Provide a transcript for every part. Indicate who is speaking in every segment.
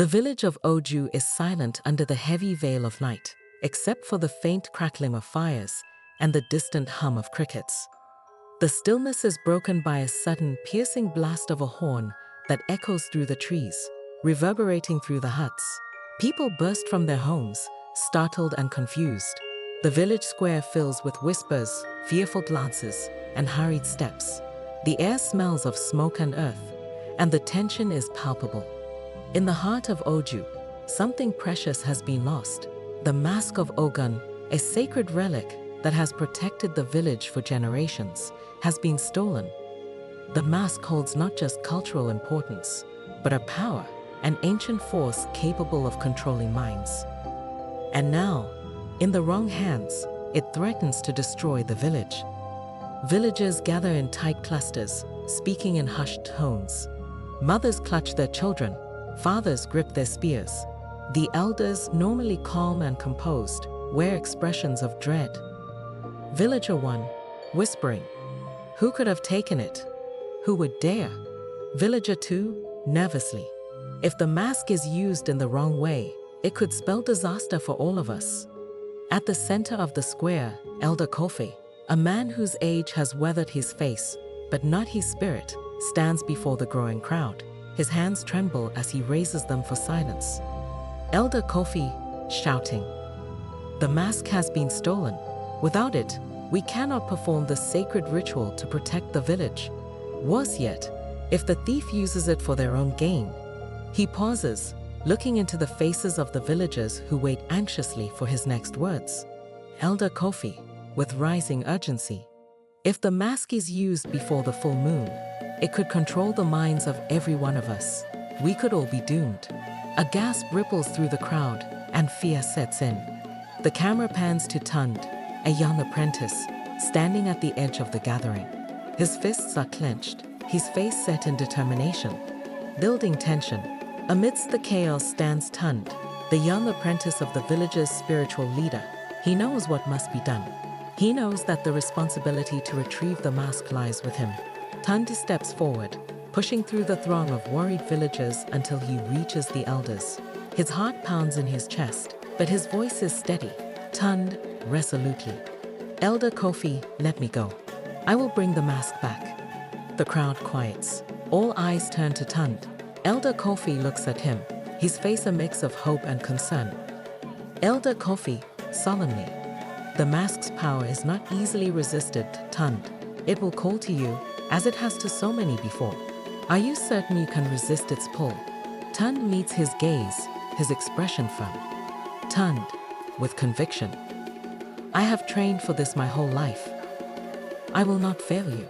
Speaker 1: The village of Oju is silent under the heavy veil of night, except for the faint crackling of fires and the distant hum of crickets. The stillness is broken by a sudden, piercing blast of a horn that echoes through the trees, reverberating through the huts. People burst from their homes, startled and confused. The village square fills with whispers, fearful glances, and hurried steps. The air smells of smoke and earth, and the tension is palpable. In the heart of Oju, something precious has been lost. The Mask of Ogún, a sacred relic that has protected the village for generations, has been stolen. The mask holds not just cultural importance, but a power, an ancient force capable of controlling minds. And now, in the wrong hands, it threatens to destroy the village. Villagers gather in tight clusters, speaking in hushed tones. Mothers clutch their children, fathers grip their spears. The elders, normally calm and composed, wear expressions of dread. Villager 1, whispering, "Who could have taken it? Who would dare?" Villager 2, nervously, "If the mask is used in the wrong way, it could spell disaster for all of us." At the center of the square, Elder Kofi, a man whose age has weathered his face, but not his spirit, stands before the growing crowd. His hands tremble as he raises them for silence. Elder Kofi, shouting, "The mask has been stolen. Without it, we cannot perform the sacred ritual to protect the village. Worse yet, if the thief uses it for their own gain." He pauses, looking into the faces of the villagers who wait anxiously for his next words. Elder Kofi, with rising urgency, "If the mask is used before the full moon, it could control the minds of every one of us. We could all be doomed." A gasp ripples through the crowd, and fear sets in. The camera pans to Tunde, a young apprentice, standing at the edge of the gathering. His fists are clenched, his face set in determination. Building tension, amidst the chaos stands Tunde, the young apprentice of the village's spiritual leader. He knows what must be done. He knows that the responsibility to retrieve the mask lies with him. Tunde steps forward, pushing through the throng of worried villagers until he reaches the elders. His heart pounds in his chest, but his voice is steady. Tunde, resolutely, "Elder Kofi, let me go. I will bring the mask back." The crowd quiets. All eyes turn to Tunde. Elder Kofi looks at him, his face a mix of hope and concern. Elder Kofi, solemnly, "The mask's power is not easily resisted, Tunde. It will call to you, as it has to so many before. Are you certain you can resist its pull?" Tunde meets his gaze, his expression firm. Tunde, with conviction, "I have trained for this my whole life. I will not fail you."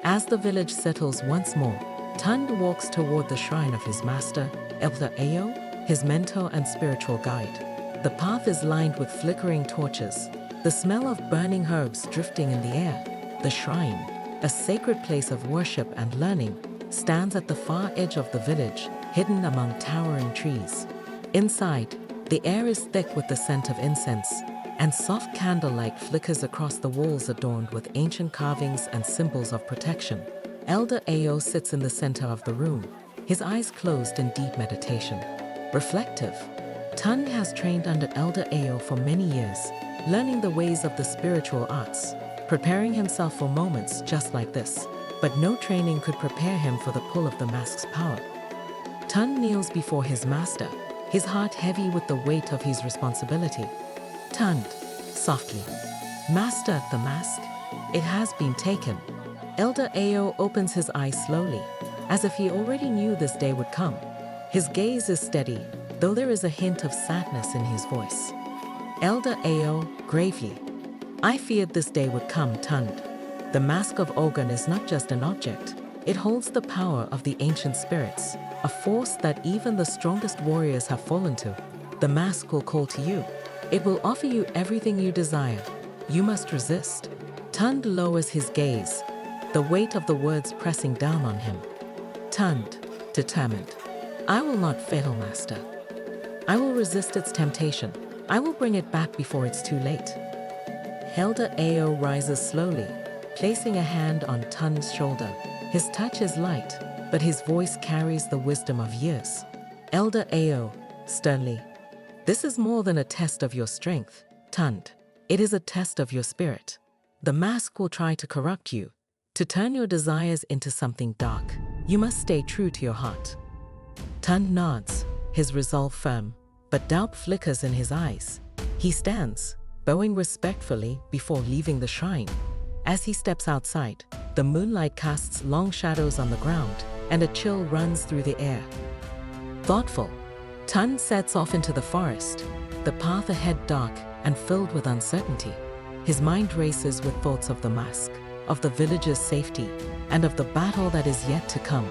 Speaker 1: As the village settles once more, Tunde walks toward the shrine of his master, Elder Ayo, his mentor and spiritual guide. The path is lined with flickering torches, the smell of burning herbs drifting in the air. The shrine, a sacred place of worship and learning, stands at the far edge of the village, hidden among towering trees. Inside, the air is thick with the scent of incense, and soft candlelight flickers across the walls adorned with ancient carvings and symbols of protection. Elder Ayo sits in the center of the room, his eyes closed in deep meditation. Reflective, Tunde has trained under Elder Ayo for many years, learning the ways of the spiritual arts, preparing himself for moments just like this. But no training could prepare him for the pull of the mask's power. Tunde kneels before his master, his heart heavy with the weight of his responsibility. "Tunde, softly, Master, the mask, it has been taken." Elder Ayo opens his eyes slowly, as if he already knew this day would come. His gaze is steady, though there is a hint of sadness in his voice. Elder Ayo, gravely, "I feared this day would come, Tunde. The Mask of Ogún is not just an object. It holds the power of the ancient spirits, a force that even the strongest warriors have fallen to. The mask will call to you. It will offer you everything you desire. You must resist." Tunde lowers his gaze, the weight of the words pressing down on him. Tunde, determined, "I will not fail, Master. I will resist its temptation. I will bring it back before it's too late." Elder Ayo rises slowly, placing a hand on Tunde's shoulder. His touch is light, but his voice carries the wisdom of years. Elder Ao, sternly. This is more than a test of your strength, Tunde. It is a test of your spirit. The mask will try to corrupt you, to turn your desires into something dark. You must stay true to your heart. Tunde nods, his resolve firm, but doubt flickers in his eyes. He stands, bowing respectfully before leaving the shrine. As he steps outside, the moonlight casts long shadows on the ground, and a chill runs through the air. Thoughtful, Tunde sets off into the forest, the path ahead dark and filled with uncertainty. His mind races with thoughts of the mask, of the village's safety, and of the battle that is yet to come.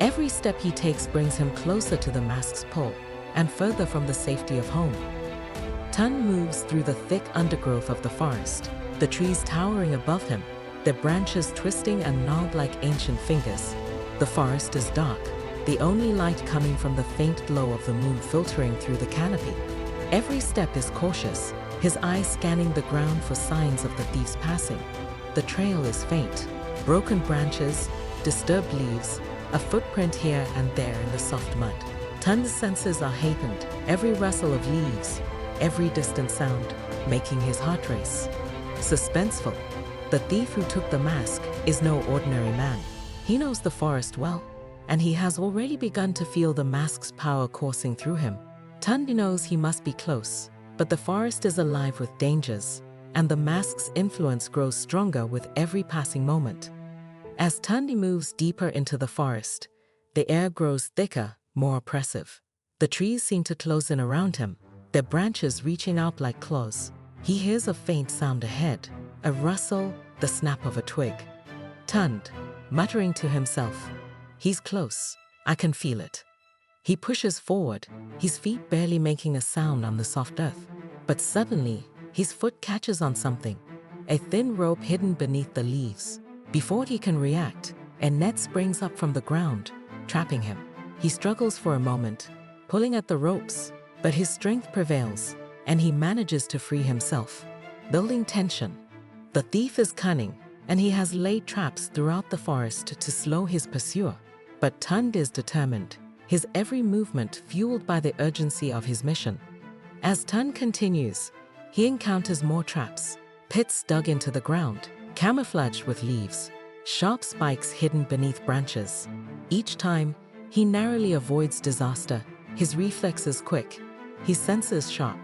Speaker 1: Every step he takes brings him closer to the mask's pull, and further from the safety of home. Tunde moves through the thick undergrowth of the forest, the trees towering above him, their branches twisting and gnarled like ancient fingers. The forest is dark, the only light coming from the faint glow of the moon filtering through the canopy. Every step is cautious, his eyes scanning the ground for signs of the thief's passing. The trail is faint, broken branches, disturbed leaves, a footprint here and there in the soft mud. Tunde's senses are heightened, every rustle of leaves, every distant sound, making his heart race. Suspenseful, the thief who took the mask is no ordinary man. He knows the forest well, and he has already begun to feel the mask's power coursing through him. Tunde knows he must be close, but the forest is alive with dangers, and the mask's influence grows stronger with every passing moment. As Tunde moves deeper into the forest, the air grows thicker, more oppressive. The trees seem to close in around him, their branches reaching out like claws. He hears a faint sound ahead, a rustle, the snap of a twig. Tunde, muttering to himself, "He's close, I can feel it." He pushes forward, his feet barely making a sound on the soft earth. But suddenly, his foot catches on something, a thin rope hidden beneath the leaves. Before he can react, a net springs up from the ground, trapping him. He struggles for a moment, pulling at the ropes, but his strength prevails, and he manages to free himself, building tension. The thief is cunning, and he has laid traps throughout the forest to slow his pursuer. But Tunde is determined, his every movement fueled by the urgency of his mission. As Tunde continues, he encounters more traps, pits dug into the ground, camouflaged with leaves, sharp spikes hidden beneath branches. Each time, he narrowly avoids disaster, his reflexes quick, his senses sharp.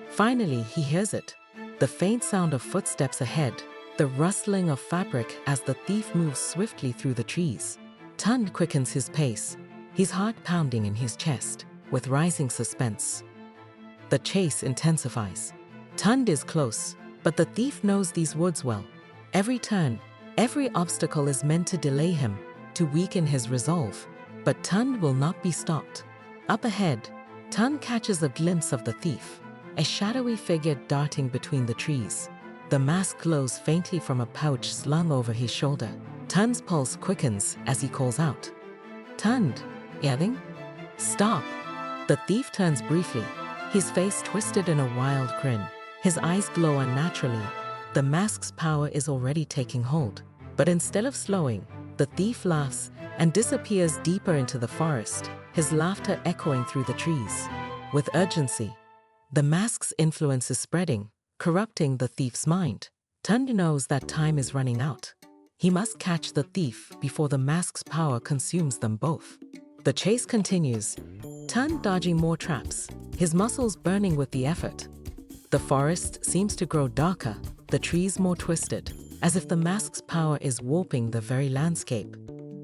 Speaker 1: Finally, he hears it, the faint sound of footsteps ahead, the rustling of fabric as the thief moves swiftly through the trees. Tunde quickens his pace, his heart pounding in his chest, with rising suspense. The chase intensifies. Tunde is close, but the thief knows these woods well. Every turn, every obstacle is meant to delay him, to weaken his resolve. But Tunde will not be stopped. Up ahead, Tunde catches a glimpse of the thief, a shadowy figure darting between the trees. The mask glows faintly from a pouch slung over his shoulder. Tunde's pulse quickens as he calls out, "Tunde, yelling? Stop!" The thief turns briefly, his face twisted in a wild grin. His eyes glow unnaturally. The mask's power is already taking hold. But instead of slowing, the thief laughs and disappears deeper into the forest, his laughter echoing through the trees. With urgency, the mask's influence is spreading, corrupting the thief's mind. Tunde knows that time is running out. He must catch the thief before the mask's power consumes them both. The chase continues, Tunde dodging more traps, his muscles burning with the effort. The forest seems to grow darker, the trees more twisted, as if the mask's power is warping the very landscape.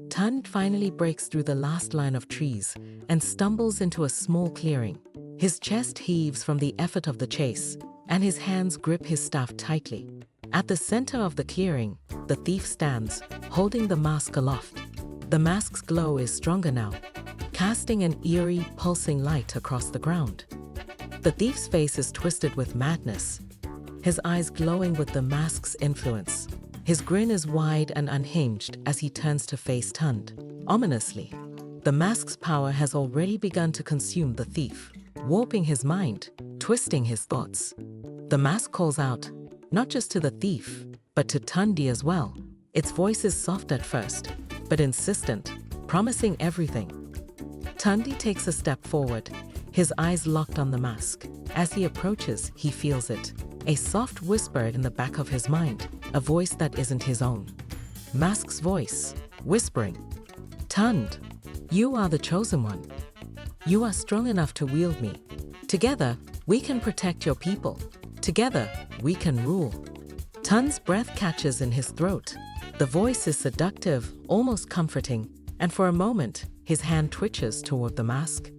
Speaker 1: Tunde finally breaks through the last line of trees and stumbles into a small clearing. His chest heaves from the effort of the chase, and his hands grip his staff tightly. At the center of the clearing, the thief stands, holding the mask aloft. The mask's glow is stronger now, casting an eerie, pulsing light across the ground. The thief's face is twisted with madness, his eyes glowing with the mask's influence. His grin is wide and unhinged as he turns to face Tunde. Ominously, the mask's power has already begun to consume the thief, warping his mind, twisting his thoughts. The mask calls out, not just to the thief, but to Tunde as well. Its voice is soft at first, but insistent, promising everything. Tunde takes a step forward, his eyes locked on the mask. As he approaches, he feels it. A soft whisper in the back of his mind, a voice that isn't his own. Mask's voice, whispering, "Tunde, you are the chosen one. You are strong enough to wield me. Together, we can protect your people. Together, we can rule." Tunde's breath catches in his throat. The voice is seductive, almost comforting, and for a moment, his hand twitches toward the mask.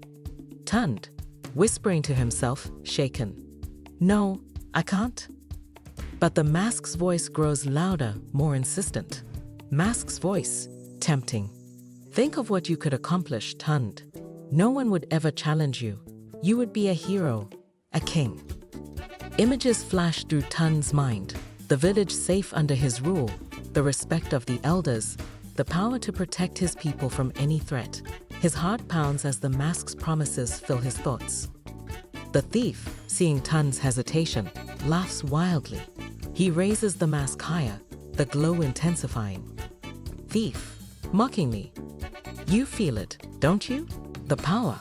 Speaker 1: Tunde, whispering to himself, shaken, "No, I can't." But the mask's voice grows louder, more insistent. Mask's voice, tempting. "Think of what you could accomplish, Tunde. No one would ever challenge you. You would be a hero, a king." Images flash through Tunde's mind. The village safe under his rule, the respect of the elders, the power to protect his people from any threat. His heart pounds as the mask's promises fill his thoughts. The thief, seeing Tunde's hesitation, laughs wildly. He raises the mask higher, the glow intensifying. "Thief, mockingly. You feel it, don't you? The power,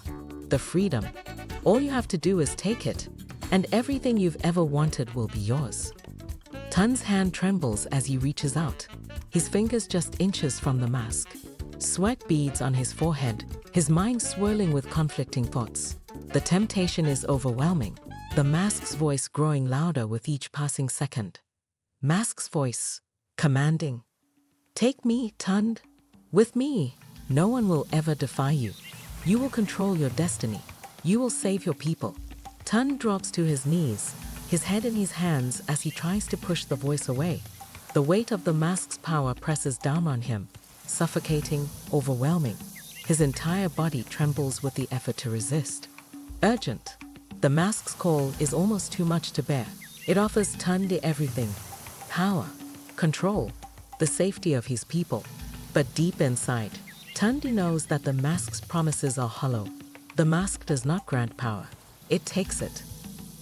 Speaker 1: the freedom. All you have to do is take it, and everything you've ever wanted will be yours." Tunde's hand trembles as he reaches out, his fingers just inches from the mask. Sweat beads on his forehead, his mind swirling with conflicting thoughts. The temptation is overwhelming, the mask's voice growing louder with each passing second. Mask's voice, commanding, "Take me, Tunde. With me, no one will ever defy you. You will control your destiny. You will save your people." Tunde drops to his knees, his head in his hands as he tries to push the voice away. The weight of the mask's power presses down on him, suffocating, overwhelming. His entire body trembles with the effort to resist. Urgent. The mask's call is almost too much to bear. It offers Tunde everything: power, control, the safety of his people. But deep inside, Tunde knows that the mask's promises are hollow. The mask does not grant power. It takes it.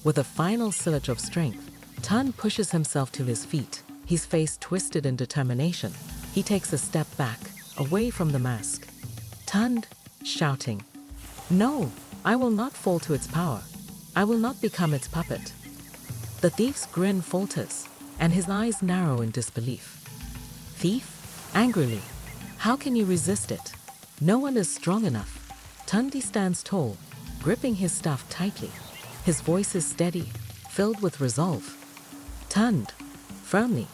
Speaker 1: With a final surge of strength, Tunde pushes himself to his feet, his face twisted in determination. He takes a step back, away from the mask. Tunde, shouting, "No, I will not fall to its power. I will not become its puppet." The thief's grin falters, and his eyes narrow in disbelief. "Thief?" Angrily, "How can you resist it? No one is strong enough." Tunde stands tall, gripping his staff tightly. His voice is steady, filled with resolve. "Tunde," firmly,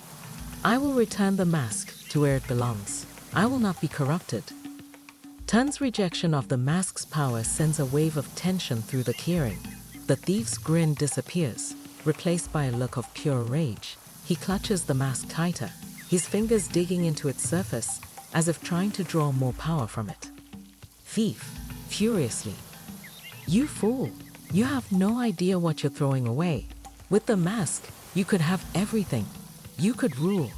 Speaker 1: "I will return the mask to where it belongs. I will not be corrupted." Tunde's rejection of the mask's power sends a wave of tension through the clearing. The thief's grin disappears, replaced by a look of pure rage. He clutches the mask tighter, his fingers digging into its surface as if trying to draw more power from it. Thief, furiously, "You fool! You have no idea what you're throwing away. With the mask, you could have everything. You could rule."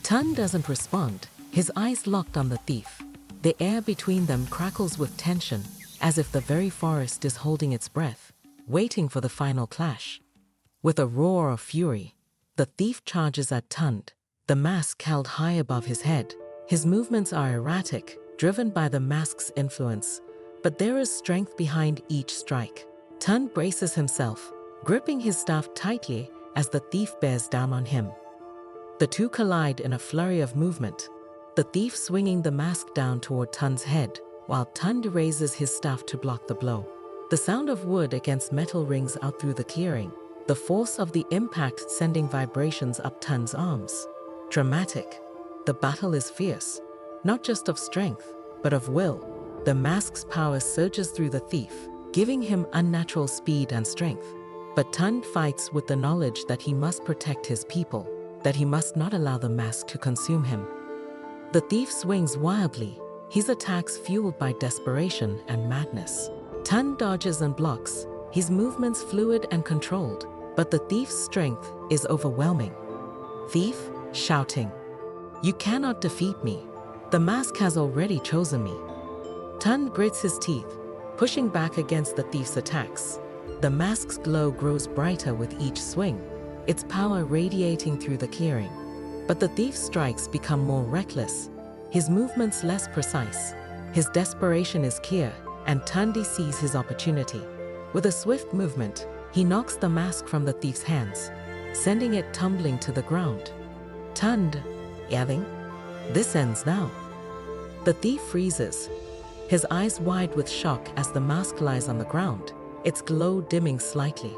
Speaker 1: Tunde doesn't respond, his eyes locked on the thief. The air between them crackles with tension, as if the very forest is holding its breath, waiting for the final clash. With a roar of fury, the thief charges at Tunde, the mask held high above his head. His movements are erratic, driven by the mask's influence, but there is strength behind each strike. Tunde braces himself, gripping his staff tightly as the thief bears down on him. The two collide in a flurry of movement, the thief swinging the mask down toward Tunde's head, while Tunde raises his staff to block the blow. The sound of wood against metal rings out through the clearing, the force of the impact sending vibrations up Tunde's arms. Dramatic. The battle is fierce, not just of strength, but of will. The mask's power surges through the thief, giving him unnatural speed and strength. But Tunde fights with the knowledge that he must protect his people, that he must not allow the mask to consume him. The thief swings wildly, his attacks fueled by desperation and madness. Tunde dodges and blocks, his movements fluid and controlled, but the thief's strength is overwhelming. Thief, shouting, "You cannot defeat me. The mask has already chosen me." Tunde grits his teeth, pushing back against the thief's attacks. The mask's glow grows brighter with each swing, its power radiating through the clearing. But the thief's strikes become more reckless, his movements less precise. His desperation is clear, and Tunde sees his opportunity. With a swift movement, he knocks the mask from the thief's hands, sending it tumbling to the ground. Tunde, yelling, "This ends now." The thief freezes, his eyes wide with shock as the mask lies on the ground, its glow dimming slightly.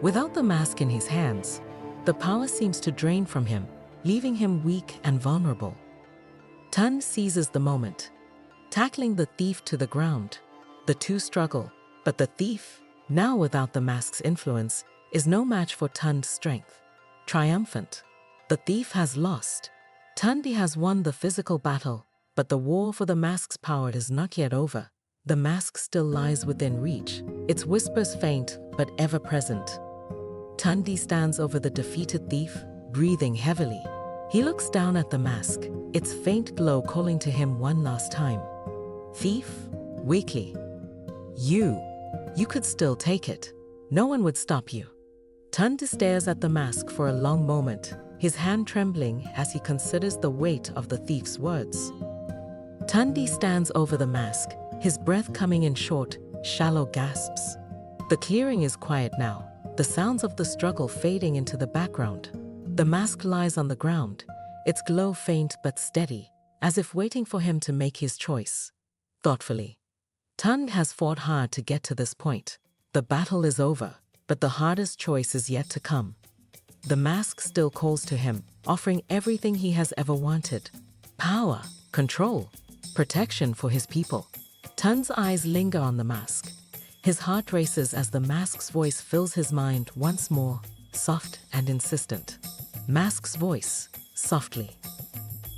Speaker 1: Without the mask in his hands, the power seems to drain from him, leaving him weak and vulnerable. Tunde seizes the moment, tackling the thief to the ground. The two struggle, but the thief, now without the mask's influence, is no match for Tunde's strength. Triumphant, the thief has lost. Tunde has won the physical battle, but the war for the mask's power is not yet over. The mask still lies within reach, its whispers faint but ever present. Tunde stands over the defeated thief, breathing heavily. He looks down at the mask, its faint glow calling to him one last time. "Thief," weakly, You could still take it. No one would stop you." Tunde stares at the mask for a long moment, his hand trembling as he considers the weight of the thief's words. Tunde stands over the mask, his breath coming in short, shallow gasps. The clearing is quiet now, the sounds of the struggle fading into the background. The mask lies on the ground, its glow faint but steady, as if waiting for him to make his choice. Thoughtfully, Tunde has fought hard to get to this point. The battle is over, but the hardest choice is yet to come. The mask still calls to him, offering everything he has ever wanted: power, control, protection for his people. Tunde's eyes linger on the mask. His heart races as the mask's voice fills his mind once more, soft and insistent. Mask's voice, softly.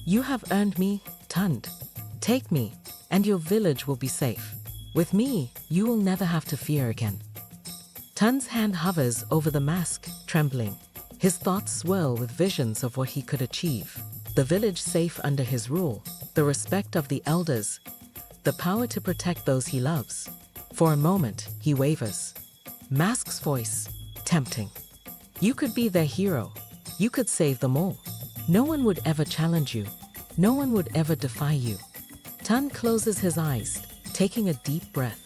Speaker 1: "You have earned me, Tunde. Take me, and your village will be safe. With me, you will never have to fear again." Tunde's hand hovers over the mask, trembling. His thoughts swirl with visions of what he could achieve. The village safe under his rule, the respect of the elders, the power to protect those he loves. For a moment, he wavers. Mask's voice, tempting. "You could be their hero. You could save them all. No one would ever challenge you. No one would ever defy you." Tunde closes his eyes, taking a deep breath.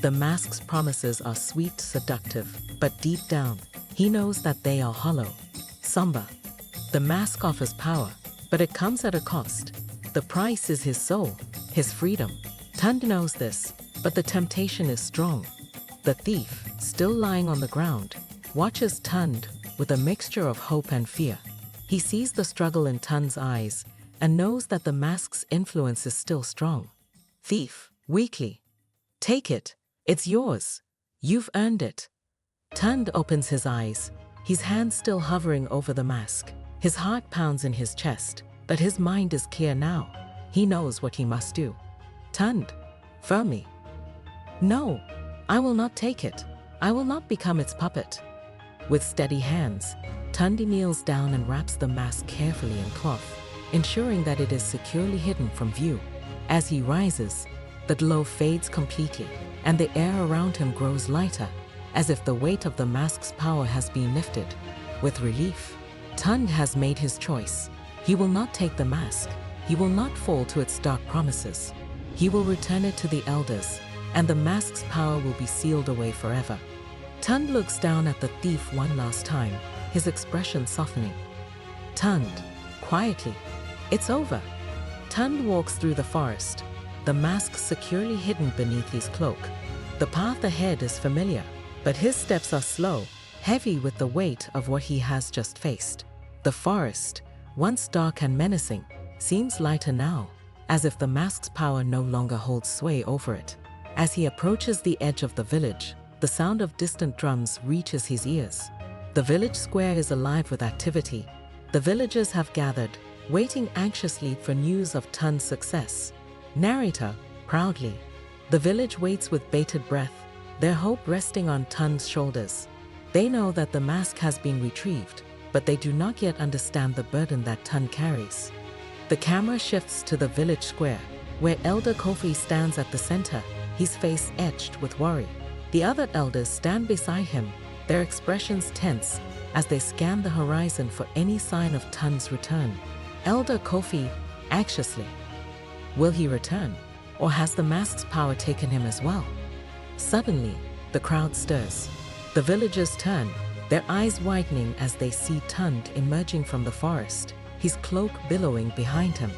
Speaker 1: The mask's promises are sweet, seductive, but deep down, he knows that they are hollow, somber. The mask offers power, but it comes at a cost. The price is his soul, his freedom. Tunde knows this, but the temptation is strong. The thief, still lying on the ground, watches Tunde with a mixture of hope and fear. He sees the struggle in Tunde's eyes and knows that the mask's influence is still strong. "Thief," weakly, "take it. It's yours. You've earned it." Tunde opens his eyes, his hand still hovering over the mask. His heart pounds in his chest, but his mind is clear now. He knows what he must do. "Tunde," firmly, "No, I will not take it. I will not become its puppet." With steady hands, Tunde kneels down and wraps the mask carefully in cloth, ensuring that it is securely hidden from view. As he rises, the glow fades completely, and the air around him grows lighter, as if the weight of the mask's power has been lifted. With relief, Tunde has made his choice. He will not take the mask. He will not fall to its dark promises. He will return it to the elders, and the mask's power will be sealed away forever. Tunde looks down at the thief one last time, his expression softening. "Tunde," quietly, "it's over." Tunde walks through the forest, the mask securely hidden beneath his cloak. The path ahead is familiar, but his steps are slow, heavy with the weight of what he has just faced. The forest, once dark and menacing, seems lighter now, as if the mask's power no longer holds sway over it. As he approaches the edge of the village, the sound of distant drums reaches his ears. The village square is alive with activity. The villagers have gathered, waiting anxiously for news of Tunde's success. Narrator, proudly. The village waits with bated breath, their hope resting on Tunde's shoulders. They know that the mask has been retrieved, but they do not yet understand the burden that Tunde carries. The camera shifts to the village square, where Elder Kofi stands at the center, his face etched with worry. The other elders stand beside him, their expressions tense as they scan the horizon for any sign of Tunde's return. Elder Kofi, anxiously. Will he return? Or has the mask's power taken him as well? Suddenly, the crowd stirs. The villagers turn, their eyes widening as they see Tunde emerging from the forest, his cloak billowing behind him.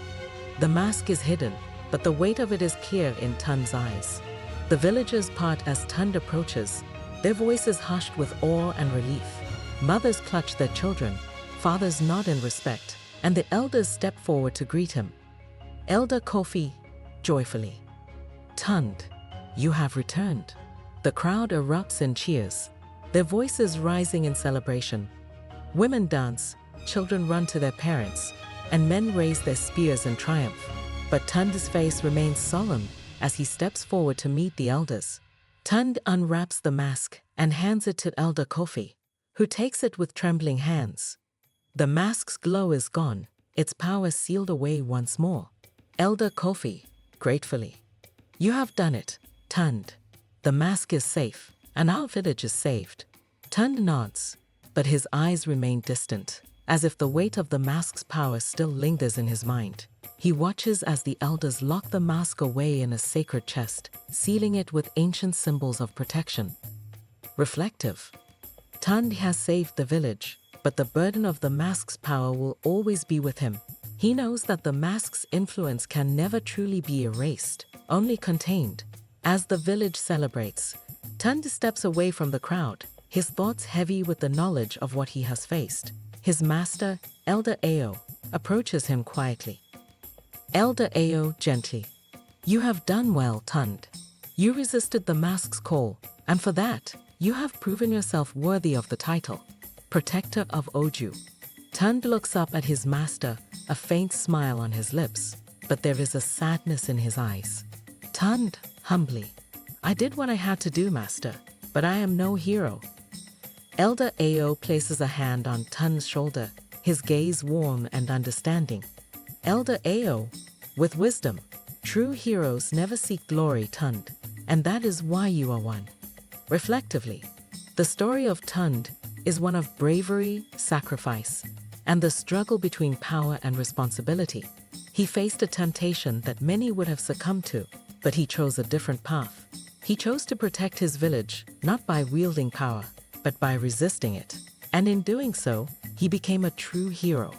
Speaker 1: The mask is hidden, but the weight of it is clear in Tunde's eyes. The villagers part as Tunde approaches, their voices hushed with awe and relief. Mothers clutch their children, fathers nod in respect, and the elders step forward to greet him. Elder Kofi, joyfully. Tunde, you have returned. The crowd erupts in cheers, their voices rising in celebration. Women dance, children run to their parents, and men raise their spears in triumph. But Tunde's face remains solemn as he steps forward to meet the elders. Tunde unwraps the mask and hands it to Elder Kofi, who takes it with trembling hands. The mask's glow is gone, its power sealed away once more. Elder Kofi, gratefully. You have done it, Tunde. The mask is safe, and our village is saved. Tunde nods, but his eyes remain distant, as if the weight of the mask's power still lingers in his mind. He watches as the elders lock the mask away in a sacred chest, sealing it with ancient symbols of protection. Reflective. Tunde has saved the village, but the burden of the mask's power will always be with him. He knows that the mask's influence can never truly be erased, only contained. As the village celebrates, Tunde steps away from the crowd, his thoughts heavy with the knowledge of what he has faced. His master, Elder Ao, approaches him quietly. Elder Ao gently. You have done well, Tunde. You resisted the mask's call, and for that, you have proven yourself worthy of the title, Protector of Oju. Tunde looks up at his master, a faint smile on his lips, but there is a sadness in his eyes. Tunde, humbly. I did what I had to do, master, but I am no hero. Elder Ao places a hand on Tunde's shoulder, his gaze warm and understanding. Elder Ao, with wisdom, true heroes never seek glory, Tunde, and that is why you are one. Reflectively, the story of Tunde is one of bravery, sacrifice, and the struggle between power and responsibility. He faced a temptation that many would have succumbed to, but he chose a different path. He chose to protect his village, not by wielding power, but by resisting it. And in doing so, he became a true hero.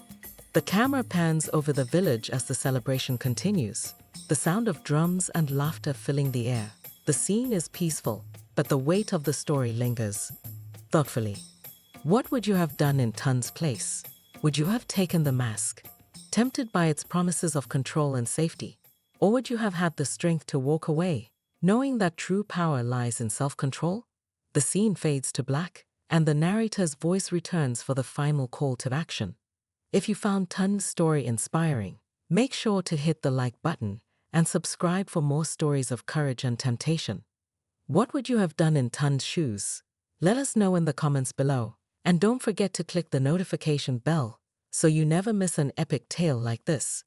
Speaker 1: The camera pans over the village as the celebration continues, the sound of drums and laughter filling the air. The scene is peaceful, but the weight of the story lingers. Thoughtfully, what would you have done in Tunde's place? Would you have taken the mask, tempted by its promises of control and safety? Or would you have had the strength to walk away, knowing that true power lies in self-control? The scene fades to black, and the narrator's voice returns for the final call to action. If you found Tunde's story inspiring, make sure to hit the like button and subscribe for more stories of courage and temptation. What would you have done in Tunde's shoes? Let us know in the comments below, and don't forget to click the notification bell so you never miss an epic tale like this.